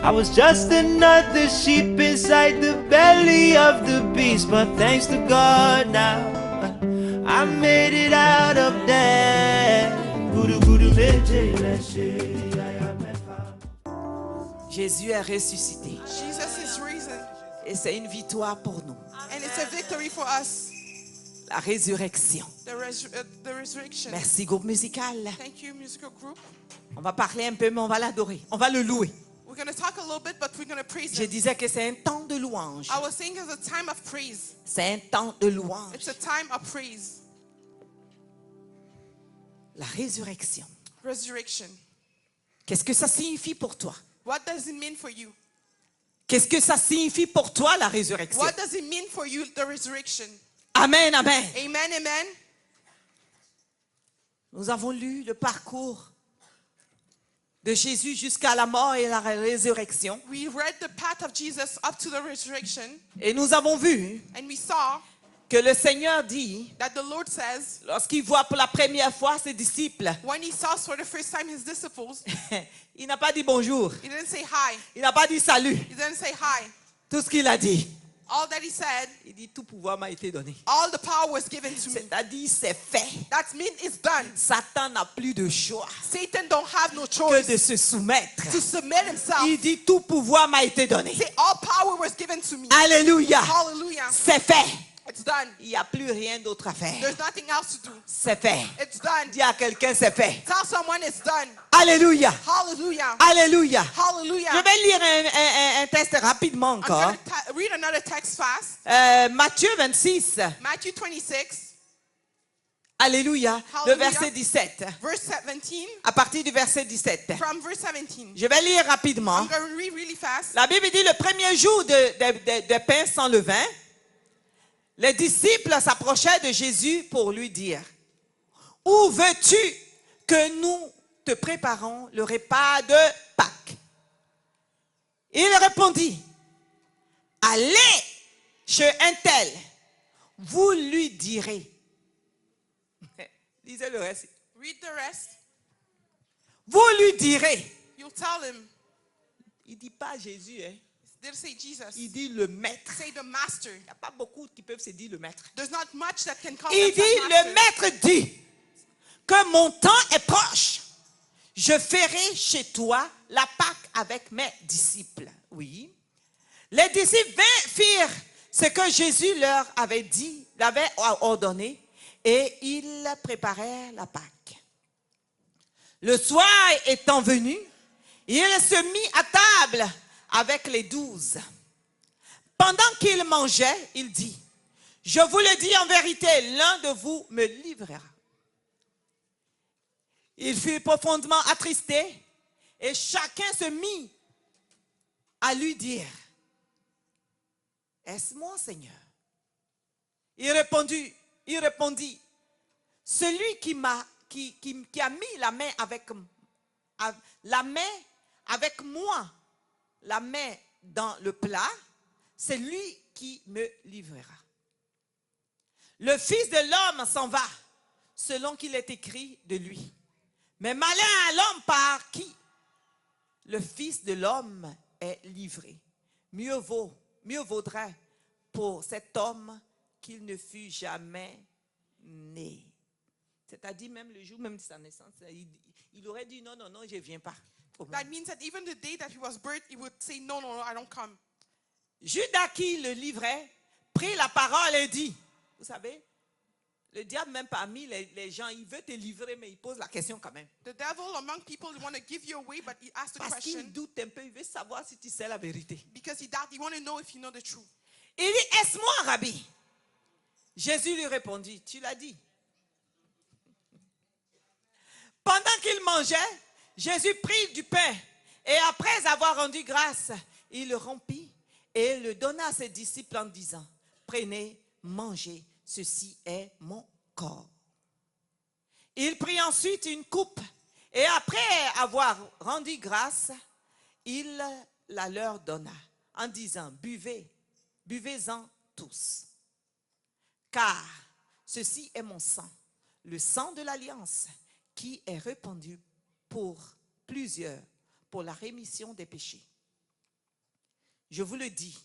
I was just another sheep inside the belly of the beast, but thanks to God now I made it out of there. Jésus est ressuscité. Jesus is risen, Et c'est une victoire pour nous. and it's a victory for us. La résurrection. The resurrection. Merci, groupe musical. Thank you, musical group. On va parler un peu, mais on va l'adorer. On va le louer. We're going to talk a little bit, but we're going to praise Je him. disais que c'est un temps de louange. I was saying it's a time of praise. C'est un temps de louange. It's a time of praise. La résurrection. Resurrection. Qu'est-ce que ça signifie pour toi? What does it mean for you? Qu'est-ce que ça signifie pour toi, la résurrection? What does it mean for you, the resurrection? Amen, amen. Amen, amen. Nous avons lu le parcours de Jésus jusqu'à la mort et la résurrection. We read the path of Jesus up to the resurrection, Et nous avons vu and we saw que le Seigneur dit, that the Lord says, lorsqu'il voit pour la première fois ses disciples, when he saw for the first time his disciples, il n'a pas dit bonjour, he didn't say hi. il n'a pas dit salut. He didn't say hi. Tout ce qu'il a dit, All that he said, il dit tout pouvoir m'a été donné. all the power was given to me. C'est-à-dire c'est fait. That means it's done. Satan n'a plus de choix Satan don't have no que choice de se soumettre. to submit himself. Il dit tout pouvoir m'a été donné. Say all power was given to me. Alléluia. Hallelujah. C'est fait. It's done. Il n'y a plus rien d'autre à faire. There's nothing else to do. C'est fait. It's done. Dis à quelqu'un c'est fait. Tell someone it's done. Alléluia. Hallelujah. Alléluia. Hallelujah. Je vais lire un texte rapidement I'm encore. going to read another text fast. Matthieu 26. Matthew 26, Alléluia. Le Hallelujah. verset 17. verse 17. À partir du verset 17. From verse 17. Je vais lire rapidement. I'm going to read really fast. La Bible dit le premier jour de pain sans levain, les disciples s'approchaient de Jésus pour lui dire, où veux-tu que nous te préparons le repas de Pâques? Il répondit, allez chez un tel, vous lui direz. Lisez le reste. Read the rest. Vous lui direz. You'll tell him. Il ne dit pas Jésus, hein. Didn't say Jesus. Il dit le maître. Say the master. Il n'y a pas beaucoup qui peuvent se dire le maître. There's not much that can call Il dit, themselves master. le maître dit que mon temps est proche. Je ferai chez toi la Pâque avec mes disciples. Oui. Les disciples firent ce que Jésus leur avait dit, l'avait ordonné, et ils préparèrent la Pâque. Le soir étant venu, il se mit à table avec les 12. Pendant qu'il mangeait, il dit, je vous le dis en vérité, l'un de vous me livrera. Il fut profondément attristé et chacun se mit à lui dire, est-ce moi, Seigneur? Il répondit, celui qui a mis la main avec moi, la main dans le plat, c'est lui qui me livrera. Le Fils de l'homme s'en va, selon qu'il est écrit de lui. Mais malheur à l'homme par qui le Fils de l'homme est livré. Mieux vaudrait pour cet homme qu'il ne fût jamais né. C'est-à-dire même le jour même de sa naissance, il aurait dit non, je ne viens pas. That means that even the day that he was birthed, he would say, no, I don't come. Judas qui le livrait, prit la parole et dit, vous savez, le diable même parmi les gens, il veut te livrer, mais il pose la question quand même. The devil among people want to give you away, but he asks the Parce question qu'il doute un peu, il veut savoir si tu sais la vérité. because he doubt. He want to know if you know the truth. Il dit, est-ce moi, Rabbi? Jésus lui répondit, tu l'as dit. Pendant qu'il mangeait, Jésus prit du pain et après avoir rendu grâce, il le rompit et le donna à ses disciples en disant, prenez, mangez, ceci est mon corps. Il prit ensuite une coupe et après avoir rendu grâce, il la leur donna en disant, buvez-en tous, car ceci est mon sang, le sang de l'alliance qui est répandu pour plusieurs, pour la rémission des péchés. je vous le dis,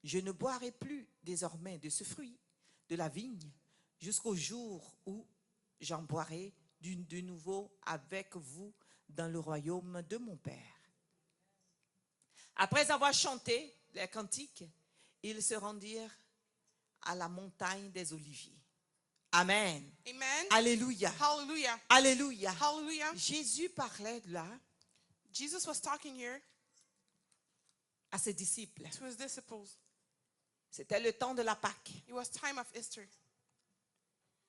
je ne boirai plus désormais de ce fruit de la vigne jusqu'au jour où j'en boirai de nouveau avec vous dans le royaume de mon Père. Après avoir chanté les cantiques, ils se rendirent à la montagne des Oliviers. Amen. Amen. Alléluia. Hallelujah. Alléluia. Hallelujah. Jésus parlait là Jesus was talking here à ses disciples. to his disciples. C'était le temps de la Pâque. It was time of Easter.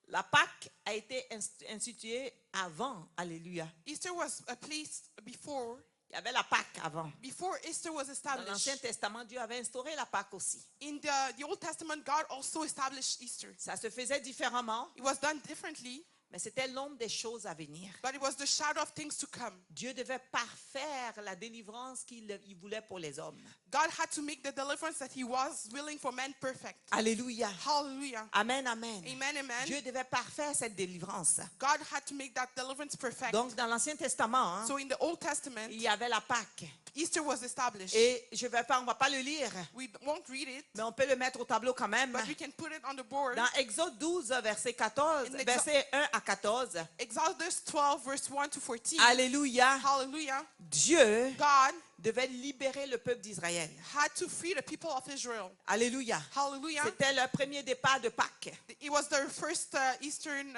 La Pâque a été instituée avant. Alléluia. Easter was a place before. Il y avait la Pâque avant. Before Easter was Dans established. l'Ancien Testament, Dieu avait instauré la Pâque aussi. In the Old Testament, God also established Easter. Ça se faisait différemment, It was done differently, mais c'était l'ombre des choses à venir. but it was the shadow of things to come. Dieu devait parfaire la délivrance qu'il voulait pour les hommes. God had to make the deliverance that he was willing for men perfect. Alléluia. Hallelujah. Amen, amen. Amen, amen. Dieu devait parfaire cette délivrance. God had to make that deliverance perfect. Donc, dans l'Ancien Testament, hein, So in the Old Testament, il y avait la Pâque. Easter was established. Et on ne va pas le lire, We won't read it, mais on peut le mettre au tableau quand même. but we can put it on the board. Dans Exode 12, verset 14, In Exo- verset 1 à 14. Exodus 12, verse 1 to 14. Alléluia. Hallelujah. Dieu God devait libérer le peuple d'Israël. had to free the people of Israel. Alléluia. Hallelujah. C'était leur premier départ de Pâques. It was their first Eastern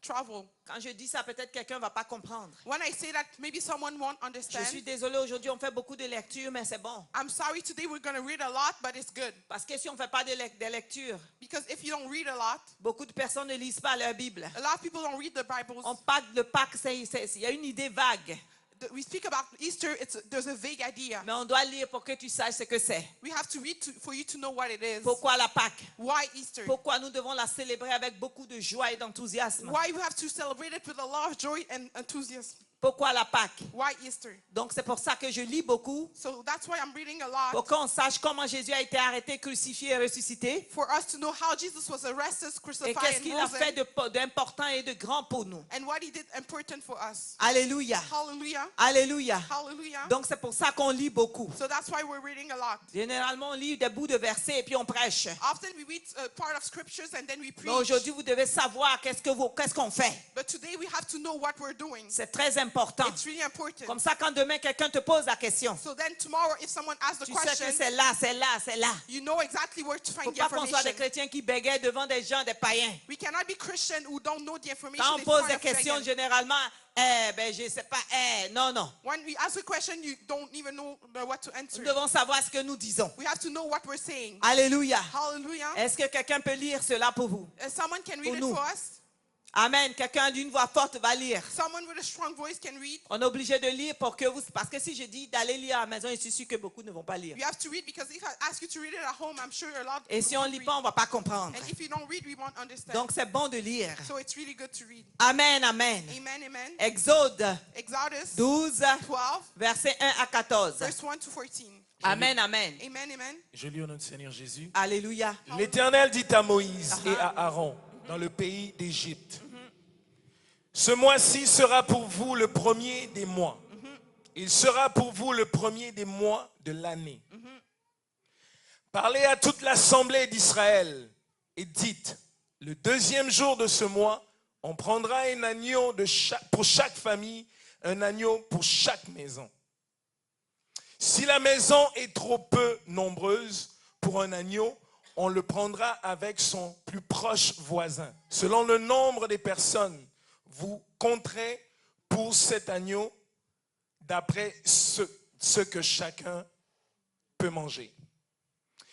travel. Quand je dis ça, peut-être quelqu'un ne va pas comprendre. When I say that, maybe someone won't Je understand. suis désolée, aujourd'hui on fait beaucoup de lectures, mais c'est bon. I'm sorry, today we're going to read a lot, but it's good. Parce que si on ne fait pas de lecture, Because if you don't read a lot, beaucoup de personnes ne lisent pas leur Bible. a lot of people don't read the Bibles. On parle de Pâques, il y a une idée vague. We speak about Easter, there's a vague idea. Mais on doit lire pour que tu saches ce que c'est. We have to read for you to know what it is. Pourquoi la Pâque? Why Easter? Pourquoi nous devons la célébrer avec beaucoup de joie et d'enthousiasme? Why we have to celebrate it with a lot of joy and enthusiasm? Pourquoi la Pâque? Why Easter? Donc c'est pour ça que je lis beaucoup, So that's why I'm reading a lot. pour qu'on sache comment Jésus a été arrêté, crucifié et ressuscité. For us to know how Jesus was arrested, Et crucified, qu'est-ce and qu'il a fait risen, d'important et de grand pour nous. and what he did important for us. Alléluia. Hallelujah. Alléluia. Hallelujah. Donc c'est pour ça qu'on lit beaucoup. So that's why we're reading a lot. Généralement, on lit des bouts de versets et puis on prêche. Often we read part of scriptures and then we Mais preach. aujourd'hui, vous devez savoir qu'est-ce qu'on fait. But today we have to know what we're doing. C'est très important. It's really important. Comme ça, quand demain quelqu'un te pose la question, So then tomorrow if someone asks the tu sais question, que c'est là, c'est là, c'est là. you know exactly where to Il ne find faut the pas qu'on soit des information. chrétiens qui bégayent devant des gens, des païens. We cannot be Christian who don't know the information. Quand on in pose front des of questions, pagan. généralement, je ne sais pas, non, non. When we ask a question, you don't even know what to answer. Nous devons savoir ce que nous disons. We have to know what we're saying. Alléluia. Hallelujah. Est-ce que quelqu'un peut lire cela pour vous? Someone can read Pour it nous. for us. Amen. Quelqu'un d'une voix forte va lire. Someone with a strong voice can read. On est obligé de lire pour que vous... Parce que si je dis d'aller lire à la maison, je suis sûr que beaucoup ne vont pas lire. You have to read because if I ask you to read it at home, I'm sure a lot. Et si on ne lit pas, on ne va pas comprendre. And if you don't read, we won't understand. Donc c'est bon de lire. So it's really good to read. Amen, amen. Amen, amen. Exode Exodus 12, 12, versets 1 à 14. verse 1 to 14. Amen, amen. Amen, amen. Je lis au nom du Seigneur Jésus. Alléluia. L'Éternel dit à Moïse et à Aaron dans le pays d'Égypte, ce mois-ci sera pour vous le premier des mois. Il sera pour vous le premier des mois de l'année. Parlez à toute l'assemblée d'Israël et dites, le deuxième jour de ce mois, on prendra un agneau pour chaque famille, un agneau pour chaque maison. Si la maison est trop peu nombreuse pour un agneau, on le prendra avec son plus proche voisin. Selon le nombre des personnes, vous compterez pour cet agneau d'après ce que chacun peut manger.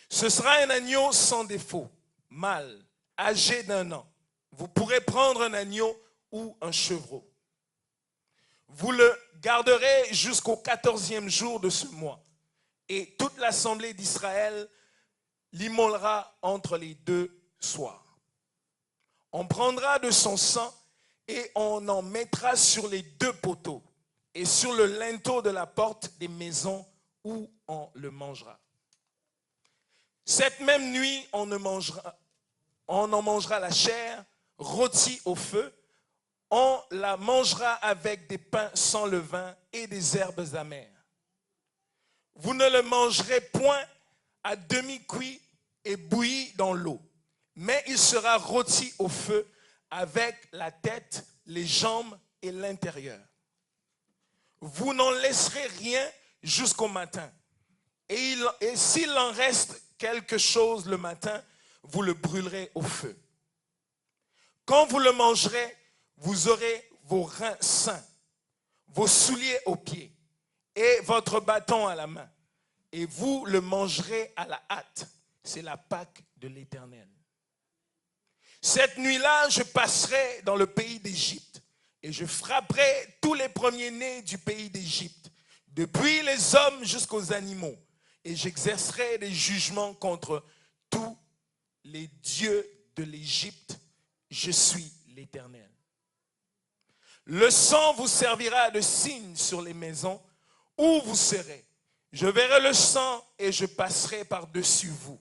Ce sera un agneau sans défaut, mâle, âgé d'1 an. Vous pourrez prendre un agneau ou un chevreau. Vous le garderez jusqu'au 14e jour de ce mois. Et toute l'assemblée d'Israël l'immolera entre les 2 soirs. On prendra de son sang et on en mettra sur les 2 poteaux et sur le linteau de la porte des maisons où on le mangera. Cette même nuit, on en mangera la chair rôtie au feu. On la mangera avec des pains sans levain et des herbes amères. vous ne le mangerez point à demi-cuit et bouilli dans l'eau, mais il sera rôti au feu avec la tête, les jambes et l'intérieur. Vous n'en laisserez rien jusqu'au matin. Et s'il en reste quelque chose le matin, vous le brûlerez au feu. Quand vous le mangerez, vous aurez vos reins sains, vos souliers aux pieds et votre bâton à la main. Et vous le mangerez à la hâte. C'est la Pâque de l'Éternel. Cette nuit-là, je passerai dans le pays d'Égypte et je frapperai tous les premiers-nés du pays d'Égypte, depuis les hommes jusqu'aux animaux. Et j'exercerai des jugements contre tous les dieux de l'Égypte. Je suis l'Éternel. Le sang vous servira de signe sur les maisons où vous serez. Je verrai le sang et je passerai par-dessus vous.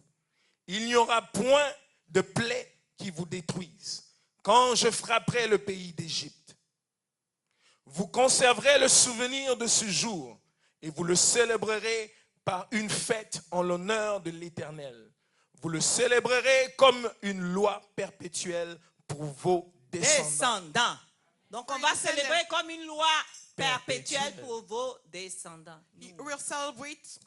Il n'y aura point de plaie qui vous détruise quand je frapperai le pays d'Égypte. Vous conserverez le souvenir de ce jour et vous le célébrerez par une fête en l'honneur de l'Éternel. Vous le célébrerez comme une loi perpétuelle pour vos descendants. Donc on va célébrer comme une loi perpétuelle pour vos descendants. We'll celebrate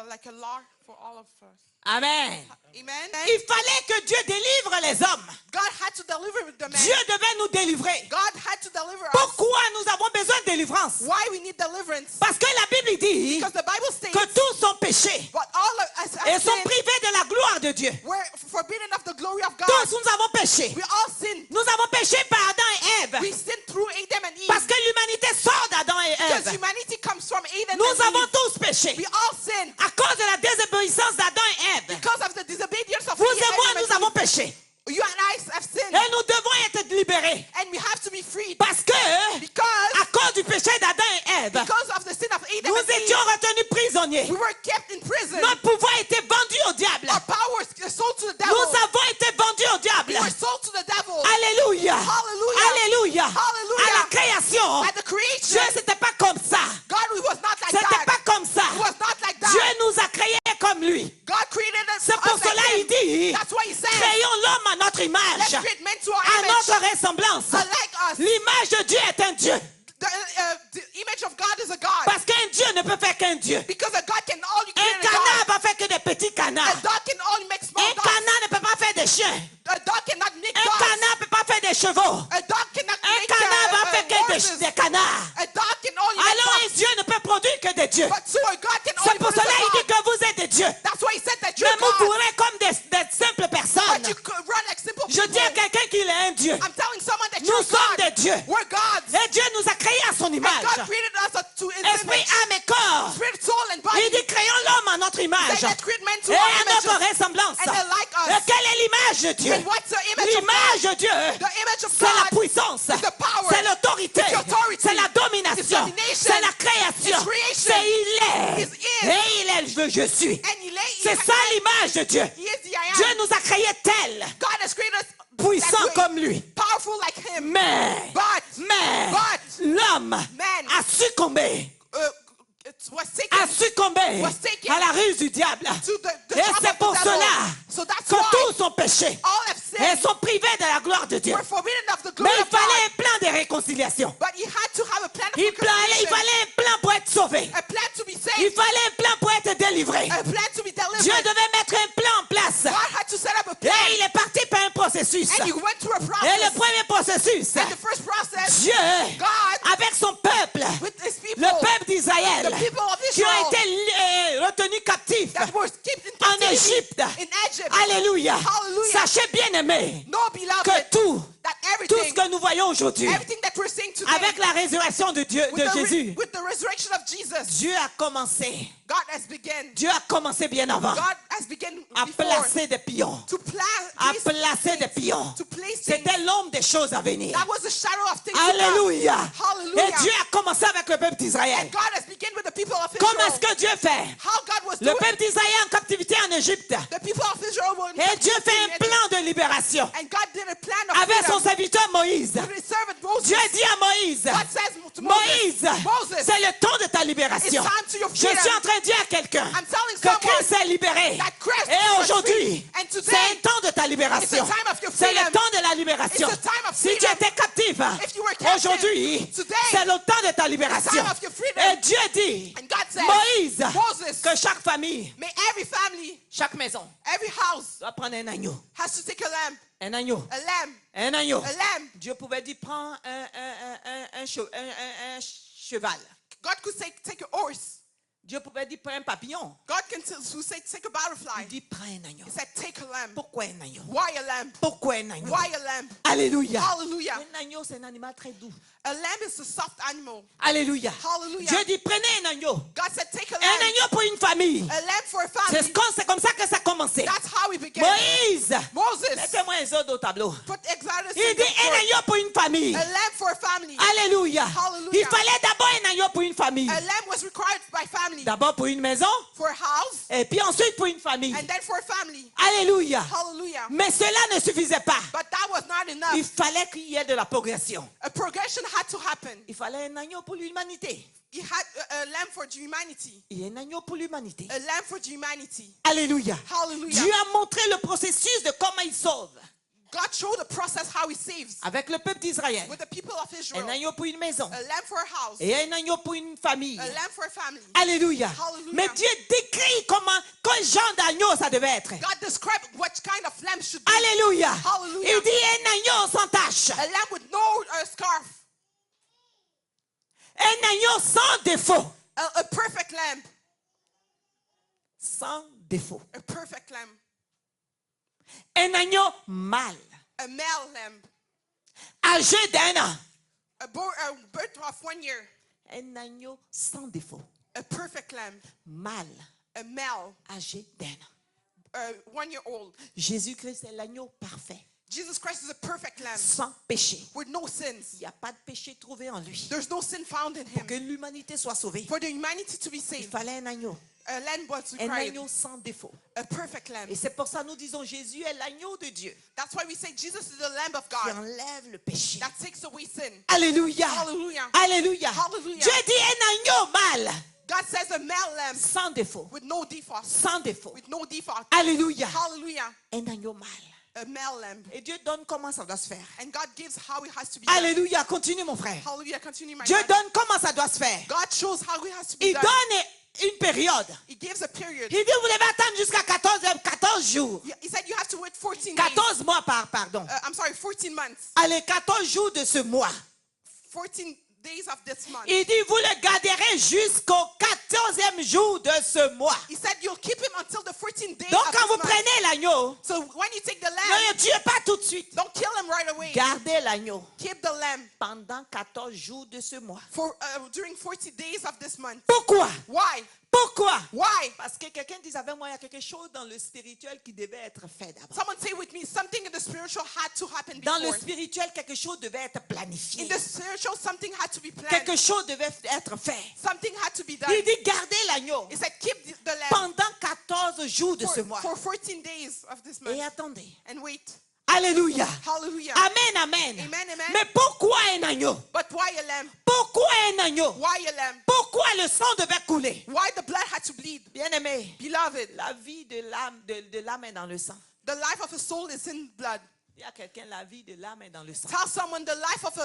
like a law for all of us. Amen. Amen. Il fallait que Dieu délivre les hommes. God had to deliver the man. Dieu devait nous délivrer. God had to deliver us. Pourquoi nous avons besoin de délivrance? Why we need deliverance? Parce que la Bible dit Because the Bible states que tous sont péchés but all of us et have sont sinned. privés de la gloire de Dieu. We're forbidden of the glory of God. Tous nous avons péché. We all sinned. Nous avons péché par Adam et Ève. We sinned through Adam and Eve. Parce que l'humanité sort d'Adam et Because Ève. humanity comes from Adam Nous and avons Eve. tous péché. We all sinned. À cause de la désobéissance d'Adam et Ève. Because of the disobedience of Vous Adam et moi, and nous Eve. avons péché. You and I have sinned. Et nous devons être libérés. And we have to be freed. Parce que, Because à cause du péché d'Adam et Ève, because of the sin of Adam nous and Eve, étions retenus prisonniers. we were kept in prison. Notre pouvoir était vendu au diable. Our power was sold to the devil. Nous avons été vendus au diable. We were sold to the devil. Alléluia. Hallelujah. Alléluia. Hallelujah. À la création, At the creation, Dieu, c'était pas comme ça. God was not like C'était that. pas comme ça. It was not like that. Dieu nous a créés comme lui. God created us, C'est pour us like cela him. il dit, That's why he said, créons l'homme à notre let's image, create men to our à image, notre ressemblance. like us. L'image de Dieu est un Dieu. The image of God is a God. Parce qu'un Dieu ne peut faire qu'un Dieu. Because a God can only Un create a canard God. va faire que des petits A canards. dog can only make small Un dogs. canard ne peut pas faire des chiens. A dog cannot make Un dogs. canard ne peut pas faire des chevaux. A dog cannot Un make canard va faire que horses. des canards. A dog can only make Alors un dogs. Dieu ne peut produire que des dieux. But so a God can C'est only pour produce cela a il dit God. que vous êtes des dieux. That's why he said that you're Mais vous God. courez comme des simples personnes. But you could run like simple Je dis à people. quelqu'un qu'il est un Dieu. I'm telling someone that Nous you're sommes God. des dieux. We're gods. Et Dieu nous a créés à son And image. God created us to his Esprit, image. âme et corps. Spirit, soul, and body. Il dit créons l'homme à notre image. Say let's create men to Et our à notre images. ressemblance. And they're like us. Et quelle est l'image de Dieu? And what's the image of L'image God? de Dieu, The image of c'est la God puissance, is the power. c'est l'autorité, It's the authority. c'est la It's domination, domination. c'est la création, It's creation. c'est il est. It's is. Et il est je suis. And he lay, C'est ça l'image de Dieu. He is the I am. Dieu nous a créés tels, God has created us puissants that way, comme lui. powerful like him. Mais But l'homme man a succombé. Was A taken succombé was taken à la ruse du diable. to the Et trap c'est of pour the devil. cela So that's que why tous ont péché all have et sinned. sont privés de la gloire de Dieu. We're forbidden of the Mais glory il of God. fallait un plan de réconciliation. But he had to have a plan of Il reconciliation. fallait un plan pour être sauvé. A plan to be saved. Il fallait un plan pour être délivré. A plan to be delivered. Dieu devait mettre un plan en place. God had to set up a plan. Et il est parti par un processus. And he went through a Et process. le premier processus, And the first process, Dieu, God, avec son peuple, with his people, le peuple d'Israël, the people of qui ont Israel, été retenus captifs that were kept in en captivity Égypte. in Egypt. Alléluia. Hallelujah. Sachez bien aimé No, beloved, que tout that ce everything, que nous voyons aujourd'hui, everything that we're seeing today, avec la résurrection de Dieu, de Jésus, with the resurrection of Jesus, Dieu a commencé. God has begun. Dieu a commencé bien avant God has begun à before placer des pions. to À place placer des pions. to place things. C'était l'ombre des choses à venir. That was the shadow of things to come. Alléluia. Hallelujah. Et Dieu a commencé avec le peuple d'Israël. And God has begun with the people of Israel. Comment est-ce que Dieu fait? How God was Le doing. peuple d'Israël en captivité en Égypte. The people of Israel were in Et Dieu captivity fait in un Egypt. plan de libération And God did a plan of avec son freedom serviteur Moïse. with his servant Moses. Dieu dit à Moïse, God says to to Moses, Moïse, c'est le temps de ta libération. it's time to your Je freedom. suis en train de dire à quelqu'un I'm telling que someone Christ est libéré. that Christ Et was aujourd'hui, free. And today, c'est un temps de ta libération. it's the time of your C'est le freedom. temps de la libération. It's the time of Si tu freedom. étais captif, If you were captive, aujourd'hui, today, c'est le temps de ta libération. time of your freedom. Et Dieu dit, And God said, Moïse, Moses, que chaque famille, may every family, chaque maison, every house doit prendre un agneau. has to take a lamb, Un agneau. a lamb, Un agneau. a lamb. Dieu pouvait dire, prends un cheval. God could say, take a horse. Dieu pouvait dire, prends un papillon. God can say, take a butterfly. Il dit, prends un agneau. He said, take a lamb. Pourquoi un agneau? Why a lamb? Pourquoi un agneau? Why a lamb? Alléluia. Hallelujah. Un agneau, c'est un animal très doux. A lamb is a soft animal. Alléluia. Hallelujah. Dieu dit, prenez un agneau. God said, take a Un lamb. agneau pour une famille. A lamb for a family. C'est comme ça que ça a commencé. That's how we began. Moïse, Moses, mettez-moi un autre au tableau. put Exodus Il in dit the un book. agneau pour une famille. A lamb for a family. Alléluia. Hallelujah. Il fallait d'abord un agneau pour une famille. A lamb was required by family. D'abord pour une maison, For a house, et puis ensuite pour une famille. and then for a family. Alléluia. Hallelujah. Mais cela ne suffisait pas. But that was not Il enough. fallait qu'il y ait de la progression. A progression had to happen. Il fallait un agneau pour l'humanité. He had a lamb for the humanity. Il y a un agneau pour l'humanité. A lamb for the humanity. Alléluia. Hallelujah. Dieu a montré le processus de comment il sauve. God showed the process how he saves Avec le peuple d'Israël. with the people of Israel. Un agneau pour une maison. A lamb for a house. Et un agneau pour une famille. A lamb for a family. Alléluia. Hallelujah. Mais Dieu décrit quel genre d'agneau ça devait être. God described what kind of lamb should be. Alléluia. Hallelujah. Il dit un agneau sans tache. A lamb with no scarf. Un agneau sans défaut. A perfect lamb. Sans défaut. A perfect lamb. Un agneau mâle. A male lamb. Âgé d'1 an. A birth of 1 year. Un agneau sans défaut. A perfect lamb. Mâle. A male. Âgé d'1 an. 1 year old. Jésus-Christ est l'agneau parfait. Jesus Christ is a perfect lamb Sans péché. with no sins. Il n'y a pas de péché trouvé en lui. There's no sin found in Pour him. que l'humanité soit sauvée, For the humanity to be il saved, fallait un agneau. a lamb was Un required. agneau sans défaut. A perfect lamb. Et c'est pour ça que nous disons Jésus est l'agneau de Dieu That's why we say Jesus is the lamb of qui God enlève le péché. that takes away sin. Alléluia. Hallelujah. Alléluia. Hallelujah. Dieu dit un agneau mâle God says a male lamb sans défaut. with no default. Sans défaut. With no default. Alléluia. Hallelujah. Un agneau mâle. A male lamb. Et Dieu donne comment ça doit se faire. And God gives how it has to be done. Alléluia. Continue mon frère. Hallelujah. Continue, my Dieu brother. donne comment ça doit se faire. God shows how it has to be Il done. donne une période. He gives a period. Il dit vous devez attendre jusqu'à 14 jours. He said you have to wait 14 days. 14 mois pardon. I'm sorry, 14 months. Allez, 14 jours de ce mois. 14 days of this month. Il dit vous le garderez jusqu'au 14e jour de ce mois. He said you'll keep him until the 14 days Donc of quand this vous month. prenez l'agneau, So when you take the ne lamb, le tuez pas tout de suite. don't kill him right away. Gardez l'agneau Keep the lamb pendant 14 jours de ce mois. for during 40 days of this month. Pourquoi? Why? Pourquoi? Why? Parce que quelqu'un disait avec moi, il y a quelque chose dans le spirituel qui devait être fait d'abord. Someone say with me, something in the spiritual had to happen Dans le before. spirituel, quelque chose devait être planifié. In the spiritual, something had to be planned. Quelque chose devait être fait. Something had to be done. Il dit gardez l'agneau He said keep the lamb pendant 14 jours de ce mois. for 14 days of this month. Et attendez. And wait. Alléluia. Hallelujah. Amen, amen. Amen, amen. Mais pourquoi un agneau? But why a lamb? Pourquoi un agneau? Why a lamb? Pourquoi le sang devait couler? Why the blood had to bleed? Bien-aimé, Beloved, la vie de l'âme est dans le sang. the life of a soul is in blood. Il y a quelqu'un, la vie de l'âme est dans le sang. Tell someone the life of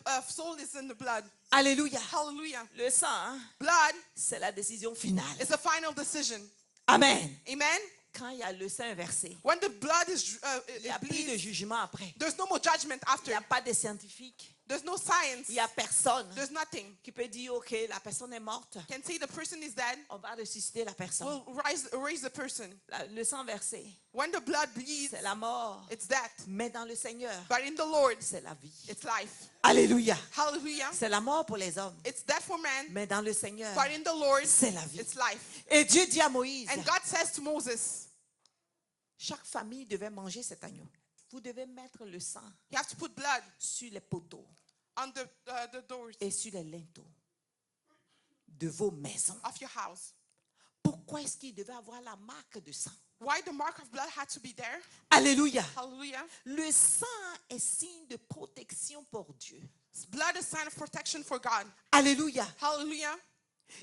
a soul is in the blood. Alléluia. Hallelujah. Le sang, hein, Blood c'est la décision finale. is the final decision. Amen. Amen. Quand il y a le sang versé, When the blood is il n'y a plus de bleeds, jugement après. there's no more judgment Il after. n'y a pas de scientifique. There's no science. Il n'y a personne There's nothing. qui peut dire, OK, la personne est morte. Can say the person is dead. On va ressusciter la personne. We'll raise the person. Le sang versé, When the blood bleeds, c'est la mort. it's death. Mais dans le Seigneur, But in the Lord, c'est la vie. it's life. Alléluia. Hallelujah. C'est la mort pour les hommes. It's death for man. Mais dans le Seigneur, But in the Lord, c'est la vie. it's life. Et Dieu dit à Moïse, And God says to Moses, chaque famille devait manger cet agneau. Vous devez mettre le sang you have to put blood sur les poteaux on the doors et sur les linteaux de vos maisons. of your house. Pourquoi est-ce qu'il devait avoir la marque de sang? Why the mark of blood had to be there? Alléluia. Hallelujah. Le sang est signe de protection pour Dieu. Blood is a sign of protection for God. Alléluia. Hallelujah.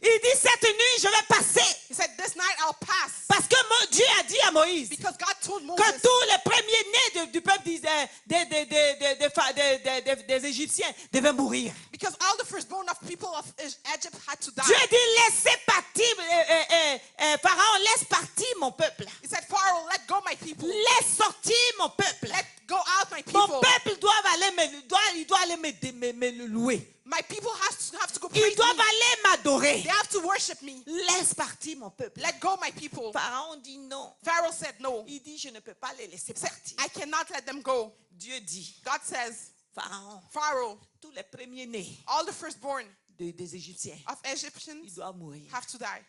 Il dit cette nuit, je vais passer. He said, this night I'll pass. Parce que Dieu a dit à Moïse Because God told que Moses tous les premiers-nés du peuple des Égyptiens devaient mourir. because all the firstborn of people of Egypt had to die. Dieu dit, laissez partir, Pharaon, laisse partir mon peuple. He said, Pharaoh, let go my people. Laisse sortir mon peuple. Let go out my Mon people. peuple doit aller me louer. My people have to go Ils praise doivent me. aller m'adorer. They have to worship me. Laisse partir mon peuple. Let go my people. Pharaon dit non. Pharaoh said no. Il dit, je ne peux pas les laisser He said, partir. I cannot let them go. Dieu dit, God says, Pharaon, Pharaoh, tous les premiers-nés all the firstborn des Égyptiens, of ils Egyptians doivent mourir. have to die.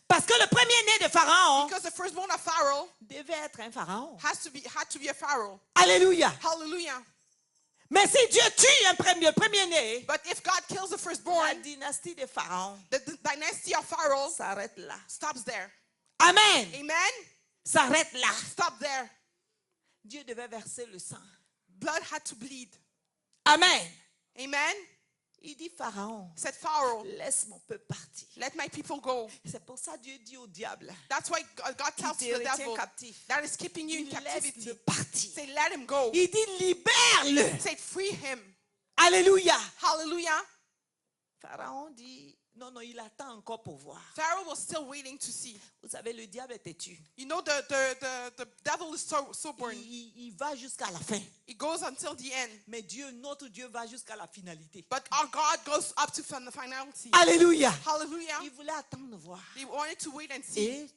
Parce que le premier-né de Pharaon Because the firstborn of Pharaoh devait être un Pharaon. had to be a Pharaoh. Alléluia. Hallelujah. Mais si Dieu tue le premier-né, But if God kills the la firstborn, dynastie de Pharaon the dynasty of Pharaoh s'arrête là. stops there. Amen. Amen? S'arrête là. Stop there. Dieu devait verser le sang. Blood had to bleed. Amen. Amen? Il dit Pharaon, He said, Pharaoh, laisse mon peuple partir. let my people go. C'est pour ça que Dieu dit au diable, That's why God qui tells te the retient devil captif. that is keeping you in Il laisse captivity. le partir. Say, let him go. Il dit libère-le. Say, free him. Alléluia. Hallelujah. Pharaon dit, non, il attend encore pour voir. Pharaoh was still waiting to see. Vous savez, le diable est têtu. You know, the devil is so born. Il va jusqu'à la fin. It goes until the end. Mais Dieu, notre Dieu, va jusqu'à la finalité. But our God goes up to the finality. Alléluia. Hallelujah. Il voulait attendre voir. He wanted to wait and see. Et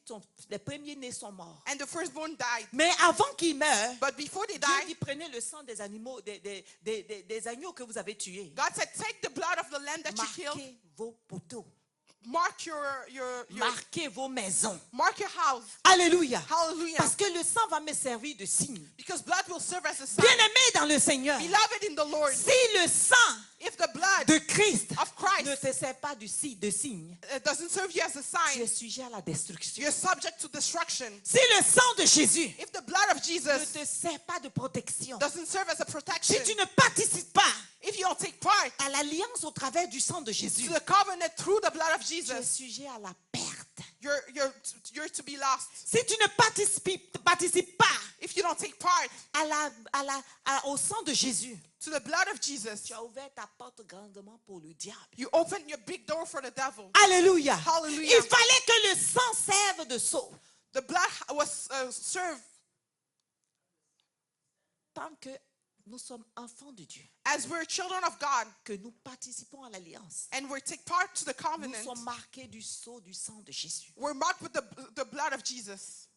les premiers-nés sont morts. And the firstborn died. Mais avant qu'ils meurent, But before they Dieu died, dit, prenez le sang des animaux, des agneaux que vous avez tués. God said, take the blood of the lamb that you killed. Marquez vos poteaux. Mark your Marquez vos maisons. mark your house. Alléluia. Hallelujah. Parce que le sang va me servir de signe. Because blood will serve as a sign. Bien-aimé dans le Seigneur, Beloved in the Lord, si le sang if the blood de Christ of ne Christ te sert pas de signe, doesn't serve you as a tu es sign, sujet à la destruction. you're subject to destruction. Si le sang de Jésus If the blood of ne Jesus te sert pas de protection, doesn't serve as a protection, si tu ne participes pas if you don't take part à l'alliance au travers du sang de Jésus, to the covenant through the blood of tu es Jesus, sujet à la perte. you're to be lost. Si tu ne participes pas If you don't take part au sang de Jésus, to the blood of Jesus, tu as ouvert ta porte grandement pour le diable. you open your big door for the devil. Alléluia. Hallelujah. Il fallait que le sang serve de sceau. The blood was served Tant que nous sommes enfants de Dieu, as we're children of God que nous participons à l'alliance, and we take part to the nous covenant. sommes marqués du sceau du sang de Jésus. We're marked with the blood of Jesus.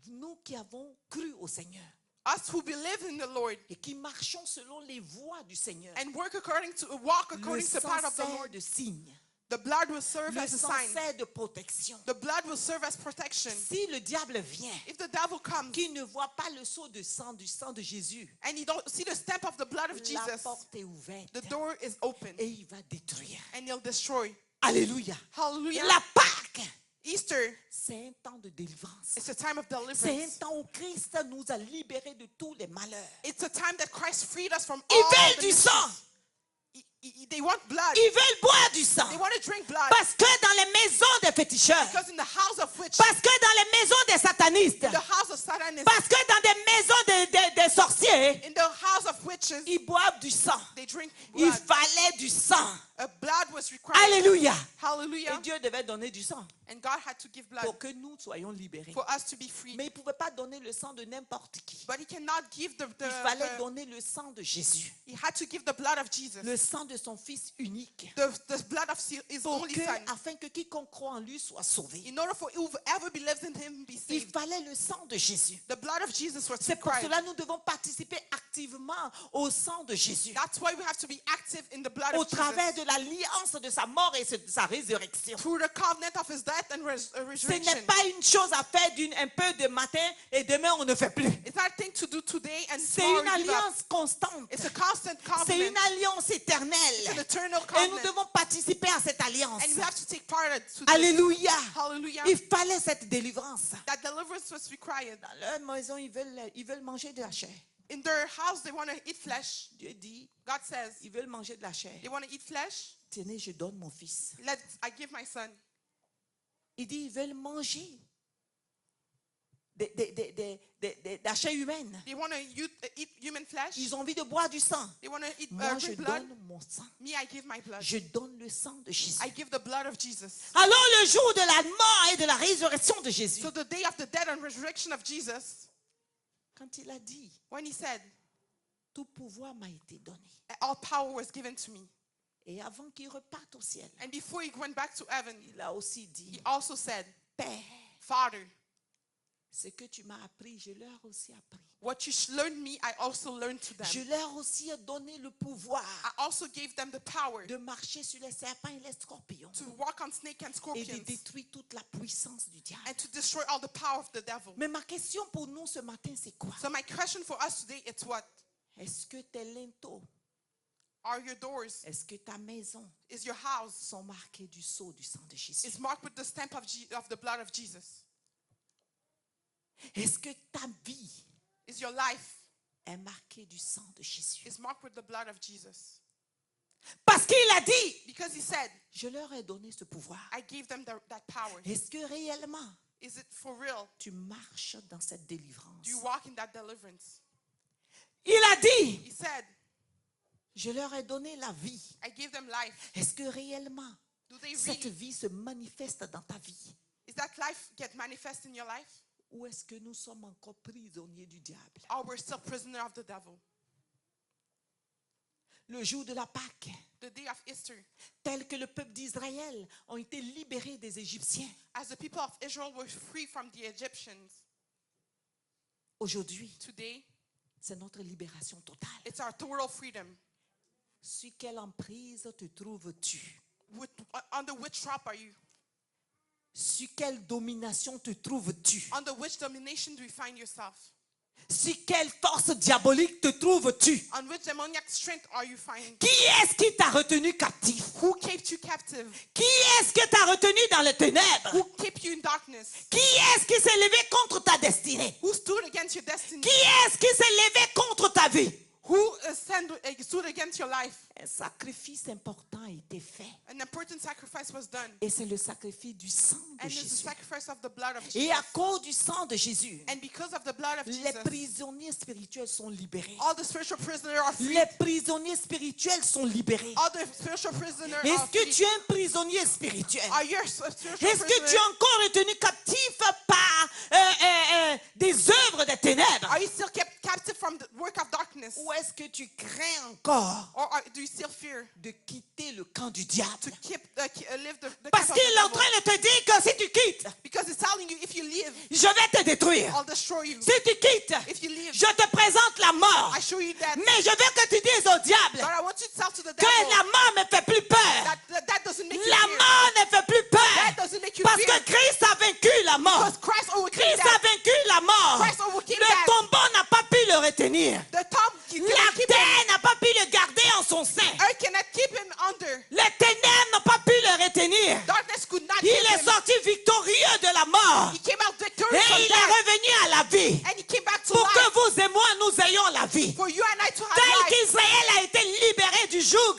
Nous qui avons cru au Seigneur Us who believe in the Lord et qui marchons selon les voies du Seigneur, and walk according le to the sang path of the sert Lord. de signe. The blood will serve Le as a sang sign. sert de protection. The blood will serve as protection. Si le diable vient, If the devil comes qui ne voit pas le sceau du sang de Jésus, and you don't see the stamp of the blood of la Jesus, porte est ouverte the door is open et il va détruire. and he'll destroy. Alléluia. Hallelujah. La Pâque, Easter c'est un temps de délivrance. is a time of C'est un deliverance. temps où Christ nous a libérés de tous les malheurs. It's a time that Christ freed us from Ils all veulent the du mischief. sang. They want blood. Ils veulent boire du sang. They want to drink blood. Parce que dans les maisons des féticheurs, Because in the house of witch, parce que dans les maisons des satanistes, in the house of Satanism, parce que dans des maisons des sorciers, in the house of witches, ils boivent du sang. they drink Il blood. fallait du sang. Blood was required. Alléluia. Et Hallelujah. Dieu devait donner du sang And God had to give blood pour que nous soyons libérés. for us to be free. Mais il ne pouvait pas donner le sang de n'importe qui. But he cannot give Il fallait donner le sang de Jésus, he had to give the blood of Jesus. le sang de son Fils unique, The blood of his pour only que, son. afin que quiconque croit en lui soit sauvé. In order for whoever believes in him be Il saved. fallait le sang de Jésus. The blood of Jesus was C'est pour required. cela que nous devons participer activement au sang de Jésus, That's why we have to be active in the blood au of travers Jesus. de l'alliance de sa mort et de sa résurrection. Through the covenant of his death and Ce resurrection. n'est pas une chose à faire un peu de matin et demain on ne fait plus. It's not a thing to do today and C'est tomorrow une you give up. alliance constante. It's a constant C'est une covenant. alliance It's an éternelle. eternal Et nous covenant. devons participer à cette And alliance. And we have to take part to this. Alléluia. Hallelujah. Il fallait cette délivrance. That deliverance was required. Dans leur maison, ils veulent manger de la chair. In their house, they want to eat flesh. Dieu dit, God says, ils veulent manger de la chair. they want to eat flesh. Tenez, je donne mon fils. I give my son. Il dit, ils veulent manger de la chair humaine. They want to eat human flesh. Ils ont envie de boire du sang. They want to eat Moi, je drink blood. donne mon sang. Me, I give my blood. Je donne le sang de Jésus. I give the blood of Jesus. Alors, le jour de la mort et de la résurrection de Jésus, So the day of the death and resurrection of Jesus, quand il a dit, when he said, tout pouvoir m'a été donné. all power was given to me. Et avant qu'il reparte au ciel, And before he went back to heaven, il a aussi he dit, also said, Père, Father, ce que tu m'as appris, je leur ai aussi appris. what you learned me, I also learned to them. Je leur ai aussi donné le pouvoir I also gave them the power de marcher sur les serpents et les scorpions to walk on snake and et de scorpions détruire toute la puissance du diable. and to destroy all the power of the devil. Mais ma question pour nous ce matin, c'est quoi? So my question for us today is what? Est-ce que tes linteaux, Are your doors, est-ce que ta maison is your house, sont marqués du sceau du sang de Jésus? is marked with the stamp of the blood of Jesus? Est-ce que ta vie Is your life, est marquée du sang de Jésus? is marked with the blood of Jesus? Parce qu'il a dit, Because he said, je leur ai donné ce pouvoir. I gave them that power. Est-ce que réellement Is it for real? tu marches dans cette délivrance? Do you walk in that deliverance? Il a dit, He said, je leur ai donné la vie. I gave them life. Est-ce que réellement Do they cette really, vie se manifeste dans ta vie? is that life get manifest in your life? Ou est-ce que nous sommes encore prisonniers du diable? Or we're still prisoner of the devil? Le jour de la Pâque, The day of Easter, tel que le peuple d'Israël ont été libérés des Égyptiens, as the people of Israel were free from the Egyptians, aujourd'hui, today, c'est notre libération totale. it's our total freedom. Sur quelle emprise te trouves-tu? Under which trap are you? Sur quelle domination te trouves-tu? Under which domination do you find yourself? Sur quelle force diabolique te trouves-tu? On which demoniac strength are you finding? Qui est-ce qui t'a retenu captif? Who kept you captive? Qui est-ce qui t'a retenu dans les ténèbres? Who kept you in darkness? Qui est-ce qui s'est levé contre ta destinée? Who stood against your destiny? Qui est-ce qui s'est levé contre ta vie? Who stood against your life? Un sacrifice important a été fait. An important sacrifice was done. Et c'est le sacrifice du sang de And it's the Jésus. sacrifice of the blood of Et Jesus. à cause du sang de Jésus, And because of the blood of les Jesus, prisonniers spirituels sont libérés. all the spiritual prisoners are free. Les prisonniers spirituels sont libérés. All the spiritual prisoners are Est-ce que free. tu es un prisonnier spirituel? Are you a spiritual Est-ce que tu es prisoner? encore retenu captif par des œuvres des ténèbres? Are you still kept captive from the work of darkness? Ou est-ce que tu crains encore Or do you still fear de quitter le camp du diable? to live the Parce camp of the qu'il est en devil? train de te dire que si tu quittes, Because it's telling you, if you leave, je vais te détruire. I'll destroy you. Si tu quittes, If you leave, je te présente la mort. I show you that. Mais je veux que tu dises au diable But I want you to tell to the que devil la mort ne fait plus peur. that doesn't make you La fear. mort ne fait plus That peur. doesn't make you Parce fear. que Christ a vaincu la mort. Because Christ overcame Christ a that. vaincu la mort. Christ overcame Le that. tombeau n'a pas pu le retenir. The tomb, you La cannot keep him. terre n'a pas pu le garder en son sein. Earth cannot keep him under. Les ténèbres n'ont pas pu le retenir. Darkness could not Il keep est him. sorti victorieux de la mort. He came out Et victorious from il est death. revenu à la vie. And he came back to Pour life. que vous et moi, nous ayons la vie. For you and I to have Tel life. qu'Israël a été libéré du joug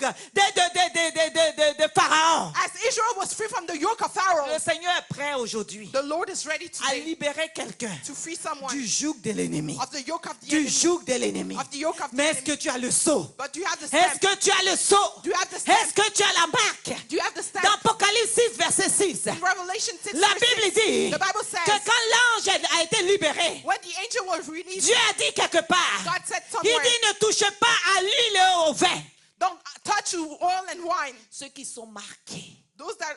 de Pharaon. As Israel was free from the yoke of Pharaoh, Le Seigneur est prêt aujourd'hui the Lord is ready à today libérer quelqu'un to free someone du joug de l'ennemi. of the yoke of the Du enemy. joug de l'ennemi. Of the yoke of the Mais est-ce que enemy. tu as le sceau? But do you have the Est-ce stamp? que tu as le sceau? Do you have the stamp? Est-ce que tu as la marque? Do you have the stamp? Dans Apocalypse 6, verset 6, In Revelation 6, la verse Bible 6, dit the Bible que says, quand l'ange a été libéré, when the angel was released, Dieu a dit quelque part, God said il somewhere, dit ne touchez pas à l'huile et au vin. don't touch oil and wine. Ceux qui sont marqués. Those that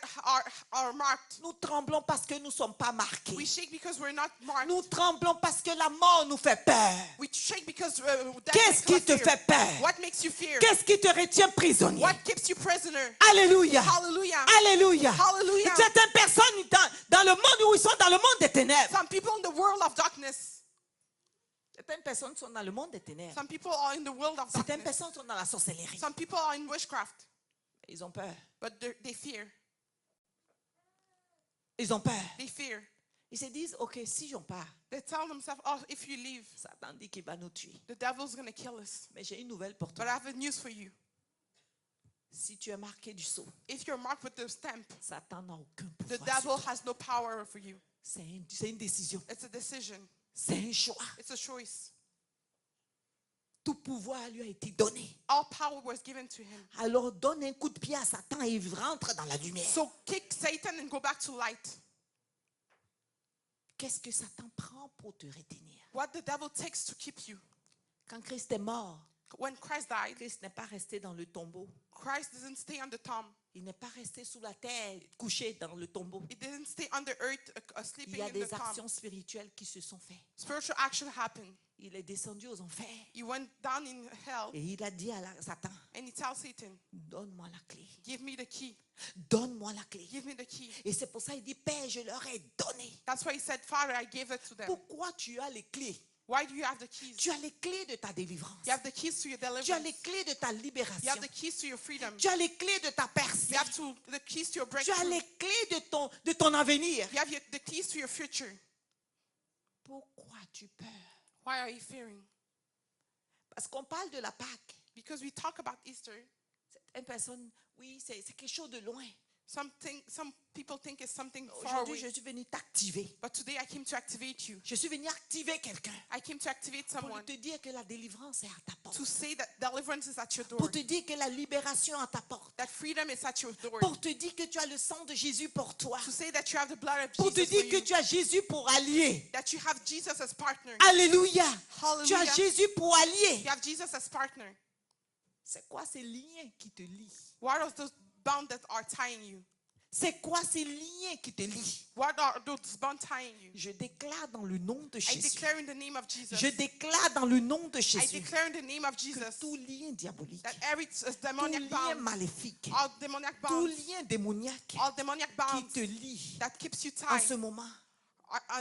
are marked. Nous tremblons parce que nous ne sommes pas marqués. We shake because we're not marked. Nous tremblons parce que la mort nous fait peur. We shake because that Qu'est-ce makes qui us te fear. fait peur? What makes you fear? Qu'est-ce qui te retient prisonnier? What keeps you prisoner? Alléluia. Hallelujah. Alléluia. Hallelujah. Certaines personnes dans le monde où ils sont dans le monde des ténèbres. Some people in the world of darkness. Certaines personnes sont dans le monde des ténèbres. Some people are in the world of Certaines darkness. personnes sont dans la sorcellerie. Some people are in witchcraft, Ils ont peur. but they fear. Ils ont peur. They fear. Ils se disent, ok, si j'en pars, They tell themselves, oh, if you leave, Satan dit qu'il va nous tuer. the devil's going to kill us. Mais j'ai une nouvelle pour But toi. I have a news for you. Si tu es marqué du sceau, If you're marked with the stamp, Satan n'a aucun the pouvoir devil sur toi. has no power over you. C'est une décision. It's a decision. C'est un choix. It's a choice. Tout pouvoir lui a été donné. All power was given to him. Alors donne un coup de pied à Satan et il rentre dans la lumière. So kick Satan and go back to light. Qu'est-ce que Satan prend pour te retenir? What the devil takes to keep you. Quand Christ est mort, When Christ died, Christ n'est pas resté dans le tombeau. Christ didn't stay on the tomb. Il n'est pas resté sous la terre, couché dans le tombeau. He didn't stay on the earth Il sleeping y a in the des tomb. actions spirituelles qui se sont faites. Spiritual action happened. Il est descendu aux enfers He went down in hell et il a dit à Satan, and he tells Satan, donne-moi la clé. give me the key. Donne-moi la clé. Give me the key. Et c'est pour ça qu'il dit, Père, je leur ai donné. That's why he said, Father, I gave it to them. Pourquoi tu as les clés? Why do you have the keys? Tu as les clés de ta délivrance. You have the keys to your Tu as deliverance. les clés de ta You libération. have the keys to your freedom. Tu as les clés de ta You percée. have the keys to your Tu as breakthrough. les clés de ton avenir. You have the keys to your future. Pourquoi tu peurs? Why are you fearing? Parce qu'on parle de la Pâque. Because we talk about Easter. Une personne, oui, c'est quelque chose de loin. Some people think it's something far Aujourd'hui, away. je suis venu t'activer. But today I came to activate you. Je suis venu activer quelqu'un. I came to activate Pour someone. te dire que la délivrance est à ta porte. To say that deliverance is at your door. Pour te dire que la libération est à ta porte. That freedom is at your door. Pour te dire que tu as le sang de Jésus pour toi. To say that you have the blood of Pour te Jesus for dire que you. tu as Jésus pour allier. That you have Jesus as partner. Alléluia. Hallelujah. Tu as Jésus pour allier. You have Jesus as partner. C'est quoi ces liens qui te lient? What are those bonds that are tying you? C'est quoi ces liens qui te lient? What are those bonds tying you? Je déclare dans le nom de I Jésus. declare in the name of Jesus. Je déclare dans le nom de I Jésus declare in the name of que Jesus tout lien diabolique, that every tout demoniac lien bound, maléfique, all demoniac tout bonds, lien démoniaque all demoniac qui bonds te lie that keeps you en tied ce moment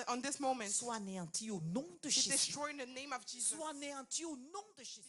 on this moment, soit anéanti au nom de be Jésus. destroyed in the name of Jesus. Soit anéanti au nom de Jésus.